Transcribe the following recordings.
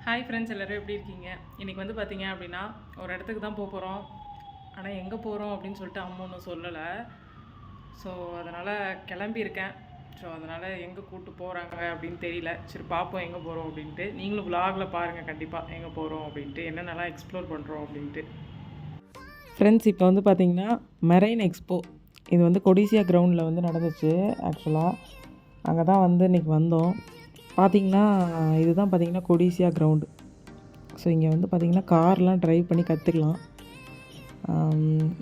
Hi friends, எல்லோரும் எப்படி இருக்கீங்க? இன்றைக்கி வந்து பார்த்தீங்க அப்படின்னா ஒரு இடத்துக்கு தான் போகிறோம். ஆனால் எங்கே போகிறோம் அப்படின்னு சொல்லிட்டு அம்மா ஒன்றும் சொல்லலை. ஸோ அதனால் கிளம்பியிருக்கேன். ஸோ அதனால் எங்கே கூப்பிட்டு போகிறாங்க அப்படின்னு தெரியல. சரி பார்ப்போம் எங்கே போகிறோம் அப்படின்ட்டு. நீங்களும் விலாகில் பாருங்கள் கண்டிப்பாக எங்கே போகிறோம் அப்படின்ட்டு, என்னென்னலாம் எக்ஸ்ப்ளோர் பண்ணுறோம் அப்படின்ட்டு. ஃப்ரெண்ட்ஸ், இப்போ வந்து பார்த்திங்கன்னா மெரைன் எக்ஸ்போ இது வந்து கொடிசியா கிரவுண்டில் வந்து நடந்துச்சு. ஆக்சுவலாக அங்கே தான் வந்து இன்றைக்கி வந்தோம். பார்த்திங்கன்னா இதுதான் பார்த்திங்கன்னா கொடிசியா கிரவுண்டு. ஸோ இங்கே வந்து பார்த்திங்கன்னா கார்லாம் ட்ரைவ் பண்ணி கற்றுக்கலாம்.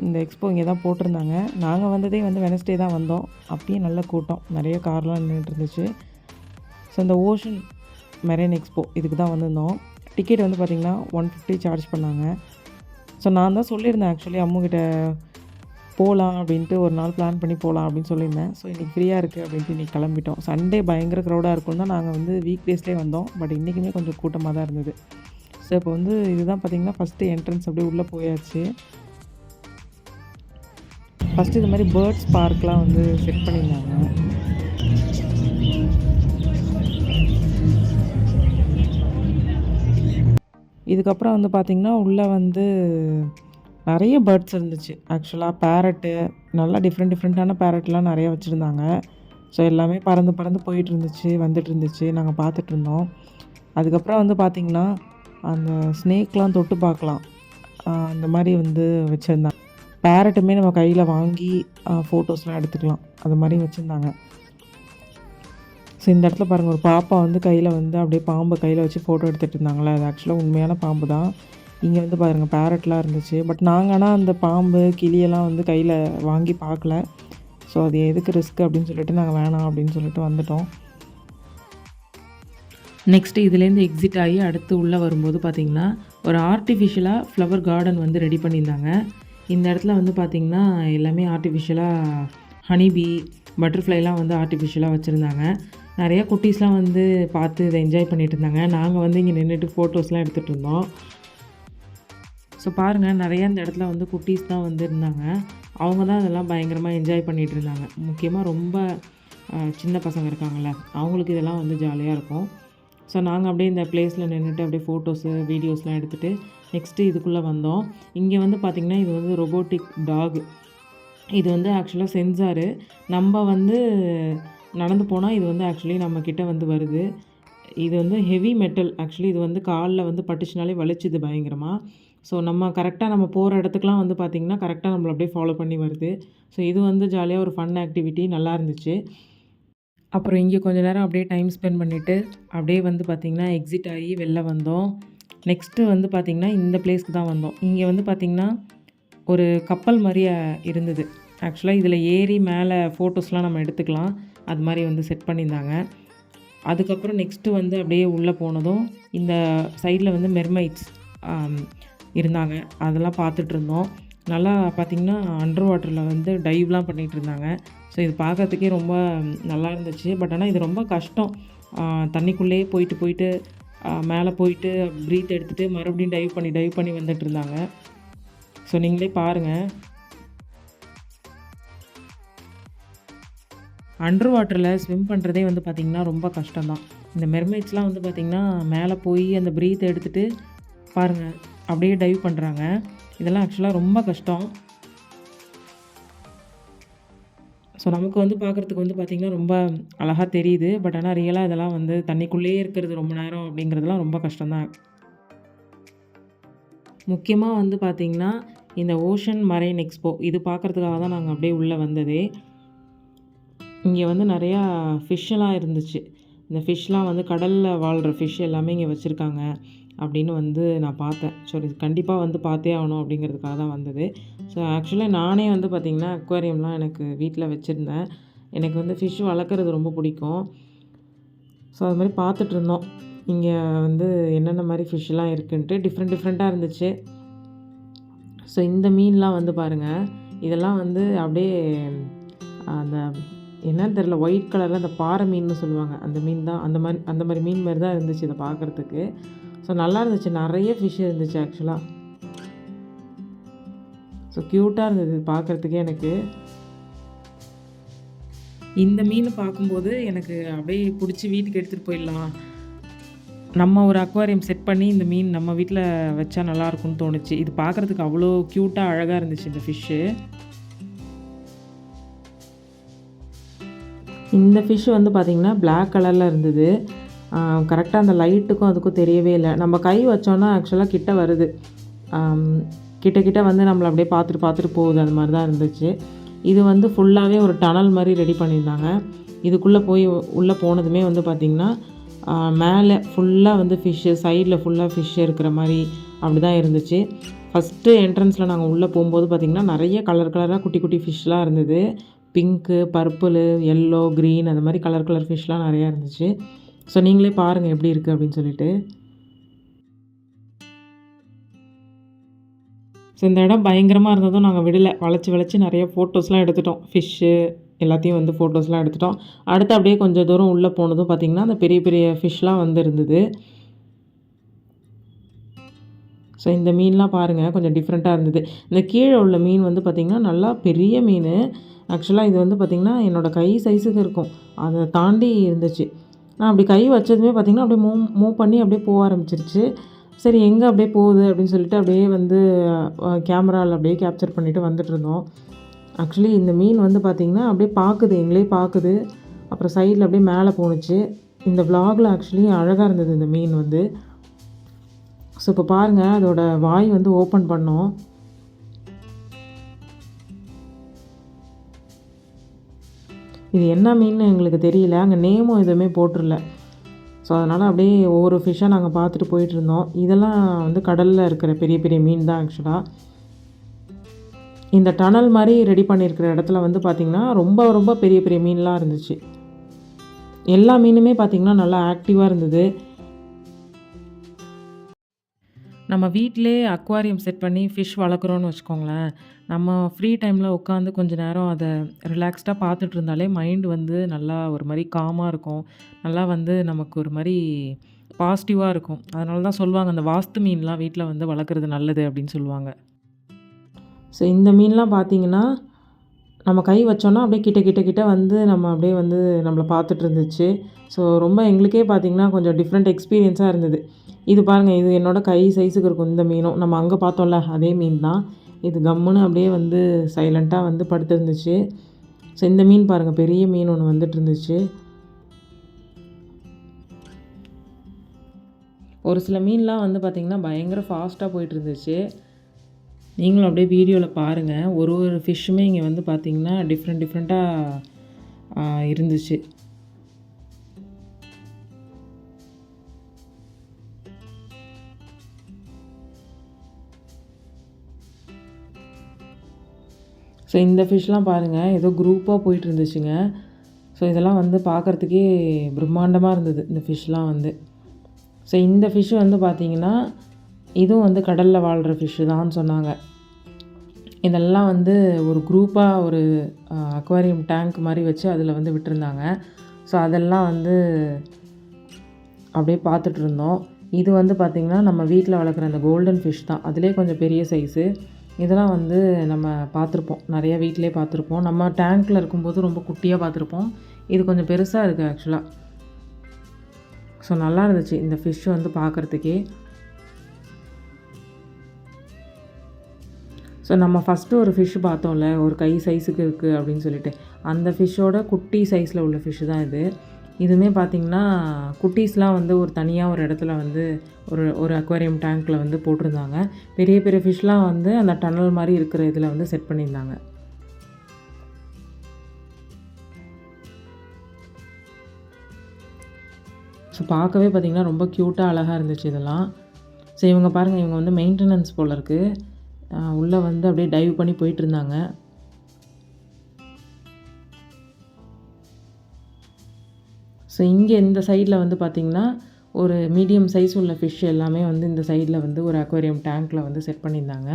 இந்த எக்ஸ்போ இங்கே தான் போட்டிருந்தாங்க. நாங்கள் வந்ததே வந்து வெனஸ்டே தான் வந்தோம். அப்பயும் நல்ல கூட்டம், நிறைய கார்லாம் நின்றுட்டு இருந்துச்சு. ஸோ இந்த ஓஷன் மெரைன் எக்ஸ்போ இதுக்கு தான் வந்திருந்தோம். டிக்கெட் வந்து பார்த்திங்கன்னா 150 சார்ஜ் பண்ணாங்க. ஸோ நான் தான் சொல்லியிருந்தேன் ஆக்சுவலி அம்முக்கிட்ட போகலாம் அப்படின்ட்டு, ஒரு நாள் பிளான் பண்ணி போகலாம் அப்படின்னு சொல்லியிருந்தேன். ஸோ இன்றைக்கி ஃப்ரீயாக இருக்குது அப்படின்ட்டு இன்றைக்கி கிளம்பிட்டோம். சண்டே பயங்கர க்ரௌடாக இருக்கும் தான் நாங்கள் வந்து வீக் டேஸ்லேயே வந்தோம். பட் இன்றைக்குமே கொஞ்சம் கூட்டமாக தான் இருந்தது. ஸோ இப்போ வந்து இதுதான் பார்த்திங்கன்னா ஃபஸ்ட்டு என்ட்ரன்ஸ், அப்படியே உள்ளே போயாச்சு. ஃபஸ்ட்டு இது மாதிரி பேர்ட்ஸ் பார்க்லாம் வந்து செட் பண்ணியிருந்தாங்க. இதுக்கப்புறம் வந்து பார்த்திங்கன்னா உள்ளே வந்து நிறைய பேர்ட்ஸ் இருந்துச்சு. ஆக்சுவலாக பேரட்டு, நல்லா டிஃப்ரெண்ட்டான பேரட்லாம் நிறைய வச்சுருந்தாங்க. ஸோ எல்லாமே பறந்து பறந்து போயிட்டு இருந்துச்சு, வந்துட்டு இருந்துச்சு. நாங்கள் பார்த்துட்ருந்தோம். அதுக்கப்புறம் வந்து பார்த்திங்கன்னா அந்த ஸ்னேக்லாம் தொட்டு பார்க்கலாம், அந்த மாதிரி வந்து வச்சுருந்தாங்க. பேரட்டுமே நம்ம கையில் வாங்கி ஃபோட்டோஸ்லாம் எடுத்துக்கலாம், அது மாதிரி வச்சுருந்தாங்க. ஸோ இந்த இடத்துல பாருங்கள், ஒரு பாப்பா வந்து கையில் வந்து அப்படியே பாம்பை கையில் வச்சு ஃபோட்டோ எடுத்துகிட்டு இருந்தாங்களே, அது ஆக்சுவலாக உண்மையான பாம்பு தான். இங்கே வந்து பாருங்கள் பேரட்லாம் இருந்துச்சு. பட் நாங்கள் ஆனால் அந்த பாம்பு கிளியெல்லாம் வந்து கையில் வாங்கி பார்க்கல. ஸோ அது எதுக்கு ரிஸ்க் அப்படின்னு சொல்லிட்டு நாங்கள் வேணாம் அப்படின்னு சொல்லிட்டு வந்துட்டோம். நெக்ஸ்ட்டு இதுலேருந்து எக்ஸிட் ஆகி அடுத்து உள்ளே வரும்போது பார்த்திங்கன்னா ஒரு ஆர்டிஃபிஷியலாக ஃப்ளவர் கார்டன் வந்து ரெடி பண்ணியிருந்தாங்க. இந்த இடத்துல வந்து பார்த்திங்கன்னா எல்லாமே ஆர்டிஃபிஷியலாக ஹனிபி, பட்டர்ஃப்ளைலாம் வந்து ஆர்டிஃபிஷியலாக வச்சுருந்தாங்க. நிறையா குட்டீஸ்லாம் வந்து பார்த்து இதை என்ஜாய் பண்ணிகிட்டு இருந்தாங்க. நாங்கள் வந்து இங்கே நின்றுட்டு ஃபோட்டோஸ்லாம் எடுத்துகிட்டு இருந்தோம். ஸோ பாருங்கள், நிறையா இந்த இடத்துல வந்து குட்டீஸ் தான் வந்து இருந்தாங்க. அவங்க தான் இதெல்லாம் பயங்கரமாக என்ஜாய் பண்ணிகிட்டு இருந்தாங்க. முக்கியமாக ரொம்ப சின்ன பசங்க இருக்காங்கள்ல, அவங்களுக்கு இதெல்லாம் வந்து ஜாலியாக இருக்கும். ஸோ நாங்கள் அப்படியே இந்த பிளேஸில் நின்றுட்டு அப்படியே ஃபோட்டோஸு வீடியோஸ்லாம் எடுத்துகிட்டு நெக்ஸ்ட்டு இதுக்குள்ளே வந்தோம். இங்கே வந்து பார்த்திங்கன்னா இது வந்து ரொபோட்டிக் டாக். இது வந்து ஆக்சுவலாக சென்சாரு. நம்ம வந்து நடந்து போனால் இது வந்து ஆக்சுவலி நம்மக்கிட்ட வந்து வருது. இது வந்து ஹெவி மெட்டல். ஆக்சுவலி இது வந்து காலில் வந்து பட்டுச்சுனாலே வலிச்சுது பயங்கரமாக. ஸோ நம்ம கரெக்டாக நம்ம போகிற இடத்துக்குலாம் வந்து பார்த்திங்கன்னா கரெக்டாக நம்மளை அப்படியே ஃபாலோ பண்ணி வருது. ஸோ இது வந்து ஜாலியாக ஒரு ஃபன் ஆக்டிவிட்டி, நல்லா இருந்துச்சு. அப்புறம் இங்கே கொஞ்சம் நேரம் அப்படியே டைம் ஸ்பெண்ட் பண்ணிவிட்டு அப்படியே வந்து பார்த்திங்கன்னா எக்ஸிட் ஆகி வெளில வந்தோம். நெக்ஸ்ட்டு வந்து பார்த்திங்கன்னா இந்த பிளேஸ்க்கு தான் வந்தோம். இங்கே வந்து பார்த்திங்கன்னா ஒரு கப்பல் மாதிரியே இருந்தது. ஆக்சுவலாக இதில் ஏறி மேலே ஃபோட்டோஸ்லாம் நம்ம எடுத்துக்கலாம், அது மாதிரி வந்து செட் பண்ணியிருந்தாங்க. அதுக்கப்புறம் நெக்ஸ்ட்டு வந்து அப்படியே உள்ளே போனதும் இந்த சைடில் வந்து மெர்மைட்ஸ் இருந்தாங்க, அதெல்லாம் பார்த்துட்ருந்தோம். நல்லா பார்த்திங்கன்னா அண்டர் வாட்டரில் வந்து டைவ்லாம் பண்ணிகிட்டு இருந்தாங்க. ஸோ இது பார்க்குறதுக்கே ரொம்ப நல்லா இருந்துச்சு. பட் ஆனால் இது ரொம்ப கஷ்டம். தண்ணிக்குள்ளேயே போயிட்டு மேலே போயிட்டு ப்ரீத் எடுத்துகிட்டு மறுபடியும் டைவ் பண்ணி வந்துட்டு இருந்தாங்க. ஸோ நீங்களே பாருங்கள், அண்டர் வாட்டரில் ஸ்விம் பண்ணுறதே வந்து பார்த்திங்கன்னா ரொம்ப கஷ்டம்தான். இந்த மெர்மைட்ஸ்லாம் வந்து பார்த்திங்கன்னா மேலே போய் அந்த ப்ரீத் எடுத்துகிட்டு பாருங்கள் அப்படியே டைவ் பண்ணுறாங்க. இதெல்லாம் ஆக்சுவலாக ரொம்ப கஷ்டம். ஸோ நமக்கு வந்து பார்க்குறதுக்கு வந்து பார்த்திங்கன்னா ரொம்ப அழகாக தெரியுது. பட் ஆனால் ரியலாக இதெல்லாம் வந்து தண்ணிக்குள்ளேயே இருக்கிறது ரொம்ப நேரம் அப்படிங்கிறதுலாம் ரொம்ப கஷ்டம்தான். முக்கியமாக வந்து பார்த்திங்கன்னா இந்த ஓஷன் மரைன் எக்ஸ்போ இது பார்க்குறதுக்காக தான் நாங்கள் அப்படியே உள்ளே வந்ததே. இங்கே வந்து நிறையா ஃபிஷ்ஷெல்லாம் இருந்துச்சு. இந்த ஃபிஷ்லாம் வந்து கடலில் வாழ்கிற ஃபிஷ் எல்லாமே இங்கே வச்சுருக்காங்க அப்படின்னு வந்து நான் பார்த்தேன். ஸோ இது கண்டிப்பாக வந்து பார்த்தே ஆகணும் அப்படிங்கிறதுக்காக தான் வந்தது. ஸோ ஆக்சுவலாக நானே வந்து பார்த்திங்கன்னா அக்வாரியம்லாம் எனக்கு வீட்டில் வச்சுருந்தேன். எனக்கு வந்து ஃபிஷ் வளர்க்குறது ரொம்ப பிடிக்கும். ஸோ அது மாதிரி பார்த்துட்ருந்தோம் இங்கே வந்து என்னென்ன மாதிரி ஃபிஷ்ஷெலாம் இருக்குன்ட்டு. டிஃப்ரெண்ட்டாக இருந்துச்சு. ஸோ இந்த மீன்லாம் வந்து பாருங்கள், இதெல்லாம் வந்து அப்படியே அந்த என்னன்னு தெரில, ஒயிட் கலரில் அந்த பாறை மீன்னு சொல்லுவாங்க, அந்த மீன் தான். அந்த மாதிரி மீன் மாதிரி தான் இருந்துச்சு இதை பார்க்குறதுக்கு. ஸோ நல்லா இருந்துச்சு, நிறைய ஃபிஷ் இருந்துச்சு ஆக்சுவலாக. ஸோ க்யூட்டாக இருந்தது பார்க்குறதுக்கே. எனக்கு இந்த மீன் பார்க்கும்போது எனக்கு அப்படியே பிடிச்சி வீட்டுக்கு எடுத்துகிட்டு போயிடலாம் நம்ம ஒரு அக்வாரியம் செட் பண்ணி இந்த மீன் நம்ம வீட்டில் வச்சா நல்லாயிருக்கும்னு தோணுச்சு. இது பார்க்குறதுக்கு அவ்வளோ க்யூட்டாக அழகாக இருந்துச்சு இந்த ஃபிஷ்ஷு. இந்த ஃபிஷ் வந்து பார்த்திங்கன்னா பிளாக் கலரில் இருந்தது. கரெக்டாக அந்த லைட்டுக்கும் அதுக்கும் தெரியவே இல்லை. நம்ம கை வச்சோன்னா ஆக்சுவலாக கிட்ட வருது, கிட்ட வந்து நம்மளை அப்படியே பார்த்துட்டு போகுது. அது மாதிரி தான் இருந்துச்சு. இது வந்து ஃபுல்லாகவே ஒரு டனல் மாதிரி ரெடி பண்ணியிருந்தாங்க. இதுக்குள்ளே போய் உள்ளே போனதுமே வந்து பார்த்திங்கன்னா மேலே ஃபுல்லாக வந்து ஃபிஷ்ஷு, சைடில் ஃபுல்லாக ஃபிஷ் இருக்கிற மாதிரி அப்படி தான் இருந்துச்சு. ஃபஸ்ட்டு என்ட்ரன்ஸில் நாங்கள் உள்ளே போகும்போது பார்த்திங்கன்னா நிறைய கலர் கலராக குட்டி குட்டி ஃபிஷ்லாம் இருந்தது. பிங்க்கு, பர்பிளு, எல்லோ, க்ரீன் அந்த மாதிரி கலர் ஃபிஷ்லாம் நிறையா இருந்துச்சு. ஸோ நீங்களே பாருங்கள் எப்படி இருக்குது அப்படின்னு சொல்லிட்டு. ஸோ இந்த இடம் பயங்கரமாக இருந்ததும் நாங்கள் விடலை. வளைச்சி நிறைய ஃபோட்டோஸ்லாம் எடுத்துட்டோம். ஃபிஷ்ஷு எல்லாத்தையும் வந்து ஃபோட்டோஸ்லாம் எடுத்துட்டோம். அடுத்து அப்படியே கொஞ்சம் தூரம் உள்ளே போனதும் பார்த்திங்கன்னா அந்த பெரிய பெரிய ஃபிஷ்லாம் வந்து இருந்தது. ஸோ இந்த மீன்லாம் பாருங்கள் கொஞ்சம் டிஃப்ரெண்ட்டாக இருந்தது. இந்த கீழே உள்ள மீன் வந்து பார்த்திங்கன்னா நல்லா பெரிய மீன். ஆக்சுவலாக இது வந்து பார்த்திங்கன்னா என்னோடய கை சைஸுக்கு இருக்கும், அதை தாண்டி இருந்துச்சு. நான் அப்படி கை வச்சதுமே பார்த்திங்கன்னா அப்படியே மூவ் பண்ணி அப்படியே போக ஆரம்பிச்சிருச்சு. சரி எங்கே அப்படியே போகுது அப்படின்னு சொல்லிட்டு அப்படியே வந்து கேமராவில் அப்படியே கேப்சர் பண்ணிவிட்டு வந்துட்டுருந்தோம். ஆக்சுவலி இந்த மீன் வந்து பார்த்திங்கன்னா அப்படியே பார்க்குது, எங்களே பார்க்குது. அப்புறம் சைடில் அப்படியே மேலே போணுச்சு. இந்த விலாகில் ஆக்சுவலி அழகாக இருந்தது இந்த மீன் வந்து. ஸோ இப்போ பாருங்கள் அதோட வாய் வந்து ஓப்பன் பண்ணோம். இது என்ன மீன் எங்களுக்கு தெரியல, அங்கே நேமும் எதுவுமே போட்டுடல. ஸோ அதனால் அப்படியே ஒவ்வொரு ஃபிஷ்ஷாக நாங்கள் பார்த்துட்டு போயிட்டுருந்தோம். இதெல்லாம் வந்து கடலில் இருக்கிற பெரிய பெரிய மீன் தான் ஆக்சுவலாக. இந்த டனல் மாதிரி ரெடி பண்ணியிருக்கிற இடத்துல வந்து பார்த்திங்கன்னா ரொம்ப பெரிய பெரிய மீன்லாம் இருந்துச்சு. எல்லா மீனுமே பார்த்திங்கன்னா நல்லா ஆக்டிவாக இருந்தது. நம்ம வீட்டிலே அக்வாரியம் செட் பண்ணி ஃபிஷ் வளர்க்குறோன்னு வச்சுக்கோங்களேன், நம்ம ஃப்ரீ டைமில் உட்காந்து கொஞ்சம் நேரம் அதை ரிலாக்ஸ்டாக பார்த்துட்டு இருந்தாலே மைண்டு வந்து நல்லா ஒரு மாதிரி காமாக இருக்கும். நல்லா வந்து நமக்கு ஒரு மாதிரி பாசிட்டிவாக இருக்கும். அதனால தான் சொல்லுவாங்க அந்த வாஸ்து மீன்லாம் வீட்டில் வந்து வளர்க்குறது நல்லது அப்படின்னு சொல்லுவாங்க. ஸோ இந்த மீன்லாம் பார்த்திங்கன்னா நம்ம கை வச்சோன்னா அப்படியே கிட்ட வந்து நம்ம அப்படியே வந்து நம்மளை பார்த்துட்டு இருந்துச்சு. ஸோ ரொம்ப எங்களுக்கே பார்த்திங்கன்னா கொஞ்சம் டிஃப்ரெண்ட் எக்ஸ்பீரியன்ஸாக இருந்தது. இது பாருங்கள், இது என்னோடய கை சைஸுக்கு இருக்கும் இந்த மீனும். நம்ம அங்கே பார்த்தோம்ல அதே மீன் தான். இது கம்முன்னு அப்படியே வந்து சைலண்ட்டாக வந்து படுத்துருந்துச்சு. ஸோ இந்த மீன் பாருங்கள், பெரிய மீன் ஒன்று வந்துட்டு இருந்துச்சு. ஒரு சில மீன்லாம் வந்து பார்த்திங்கன்னா பயங்கர ஃபாஸ்ட்டாக போயிட்டு இருந்துச்சு. நீங்களும் அப்படியே வீடியோவில் பாருங்கள். ஒரு ஃபிஷ்ஷுமே இங்கே வந்து பார்த்திங்கன்னா டிஃப்ரெண்ட்டாக இருந்துச்சு. ஸோ இந்த ஃபிஷ்லாம் பாருங்கள் ஏதோ குரூப்பாக போயிட்டு இருந்துச்சுங்க. ஸோ இதெல்லாம் வந்து பார்க்குறதுக்கே பிரம்மாண்டமாக இருந்தது இந்த ஃபிஷ்லாம் வந்து. ஸோ இந்த ஃபிஷ்ஷு வந்து பார்த்திங்கன்னா இதுவும் வந்து கடலில் வாழ்கிற ஃபிஷ்ஷு தான் சொன்னாங்க. இதெல்லாம் வந்து ஒரு குரூப்பாக ஒரு அக்வாரியம் டேங்க் மாதிரி வச்சு அதில் வந்து விட்டுருந்தாங்க. ஸோ அதெல்லாம் வந்து அப்படியே பார்த்துட்ருந்தோம். இது வந்து பார்த்திங்கன்னா நம்ம வீட்டில் வளர்க்குற அந்த கோல்டன் ஃபிஷ் தான். அதிலே கொஞ்சம் பெரிய சைஸு. இதெல்லாம் வந்து நம்ம பார்த்துருப்போம், நிறையா வீட்டிலே பார்த்துருப்போம். நம்ம டேங்க்கில் இருக்கும்போது ரொம்ப குட்டியாக பார்த்துருப்போம். இது கொஞ்சம் பெருசாக இருக்குது ஆக்சுவலாக. ஸோ நல்லா இருந்துச்சு இந்த ஃபிஷ் வந்து பார்க்குறதுக்கே. ஸோ நம்ம ஃபஸ்ட்டு ஒரு ஃபிஷ் பார்த்தோம்ல, ஒரு கை சைஸுக்கு இருக்குது அப்படின்னு சொல்லிட்டு, அந்த ஃபிஷ்ஷோட குட்டி சைஸில் உள்ள ஃபிஷ்ஷு தான் இது. இதுவுமே பார்த்திங்கன்னா குட்டீஸ்லாம் வந்து ஒரு தனியாக ஒரு இடத்துல வந்து ஒரு அக்வாரியம் டேங்க்கில் வந்து போட்டிருந்தாங்க. பெரிய பெரிய ஃபிஷ்லாம் வந்து அந்த டனல் மாதிரி இருக்கிற இதில் வந்து செட் பண்ணியிருந்தாங்க. ஸோ பார்க்கவே பார்த்திங்கன்னா ரொம்ப க்யூட்டாக அழகாக இருந்துச்சு இதெல்லாம். ஸோ இவங்க பாருங்கள், இவங்க வந்து மெயின்டெனன்ஸ் போல் இருக்குது. உள்ளே வந்து அப்படியே டைவ் பண்ணி போயிட்டுருந்தாங்க. ஸோ இங்கே இந்த சைடில் வந்து பார்த்திங்கன்னா ஒரு மீடியம் சைஸ் உள்ள ஃபிஷ் எல்லாமே வந்து இந்த சைடில் வந்து ஒரு அக்வாரியம் டேங்க்கில் வந்து செட் பண்ணியிருந்தாங்க.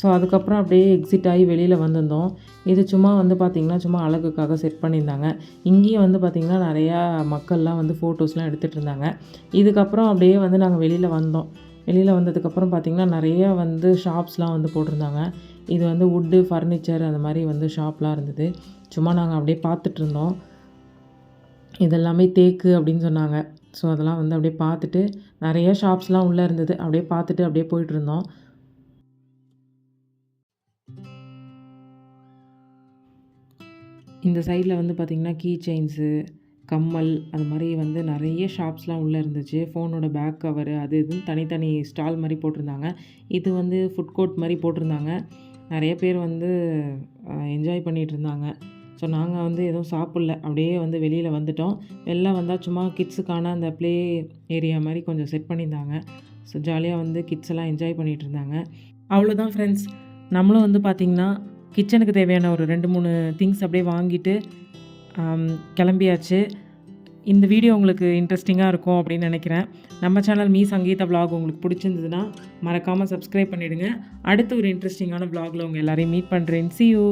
ஸோ அதுக்கப்புறம் அப்படியே எக்ஸிட் ஆகி வெளியில் வந்திருந்தோம். இது சும்மா வந்து பார்த்திங்கன்னா சும்மா அழகுக்காக செட் பண்ணியிருந்தாங்க. இங்கேயும் வந்து பார்த்திங்கன்னா நிறையா மக்கள்லாம் வந்து ஃபோட்டோஸ்லாம் எடுத்துகிட்டு இருந்தாங்க. இதுக்கப்புறம் அப்படியே வந்து நாங்கள் வெளியில் வந்தோம். வெளியில் வந்ததுக்கப்புறம் பார்த்திங்கன்னா நிறையா வந்து ஷாப்ஸ்லாம் வந்து போட்டிருந்தாங்க. இது வந்து வுட்டு, ஃபர்னிச்சர் அந்த மாதிரி வந்து ஷாப்லாம் இருந்தது. சும்மா நாங்கள் அப்படியே பார்த்துட்ருந்தோம். இதெல்லாமே தேக்கு அப்படின்னு சொன்னாங்க. ஸோ அதெல்லாம் வந்து அப்படியே பார்த்துட்டு நிறைய ஷாப்ஸ்லாம் உள்ளே இருந்தது. அப்படியே பார்த்துட்டு அப்படியே போயிட்டுருந்தோம். இந்த சைடில் வந்து பார்த்திங்கன்னா கீ செயின்ஸு, கம்மல் அது மாதிரி வந்து நிறைய ஷாப்ஸ்லாம் உள்ளே இருந்துச்சு. ஃபோனோட பேக் கவரு அது இதுன்னு தனித்தனி ஸ்டால் மாதிரி போட்டிருந்தாங்க. இது வந்து ஃபுட் கோர்ட் மாதிரி போட்டிருந்தாங்க. நிறைய பேர் வந்து என்ஜாய் பண்ணிகிட்டு இருந்தாங்க. ஸோ நாங்கள் வந்து எதுவும் சாப்பிடல. அப்படியே வந்து வெளியில் வந்துட்டோம். வெளில வந்தால் சும்மா கிட்ஸுக்கான அந்த ப்ளே ஏரியா மாதிரி கொஞ்சம் செட் பண்ணியிருந்தாங்க. ஸோ ஜாலியாக வந்து கிட்ஸ் எல்லாம் என்ஜாய் பண்ணிகிட்டு இருந்தாங்க. அவ்வளோதான் ஃப்ரெண்ட்ஸ். நம்மளும் வந்து பார்த்திங்கன்னா கிச்சனுக்கு தேவையான ஒரு 2, 3 திங்ஸ் அப்படியே வாங்கிட்டு கிளம்பியாச்சு. இந்த வீடியோ உங்களுக்கு இன்ட்ரெஸ்டிங்காக இருக்கும் அப்படின்னு நினைக்கிறேன். நம்ம சேனல் மீ சங்கீதா விலாக் உங்களுக்கு பிடிச்சிருந்ததுன்னா மறக்காமல் சப்ஸ்கிரைப் பண்ணிவிடுங்க. அடுத்த ஒரு இன்ட்ரெஸ்டிங்கான விலாகில் உங்கள் எல்லோரையும் மீட் பண்ணுறேன். See you.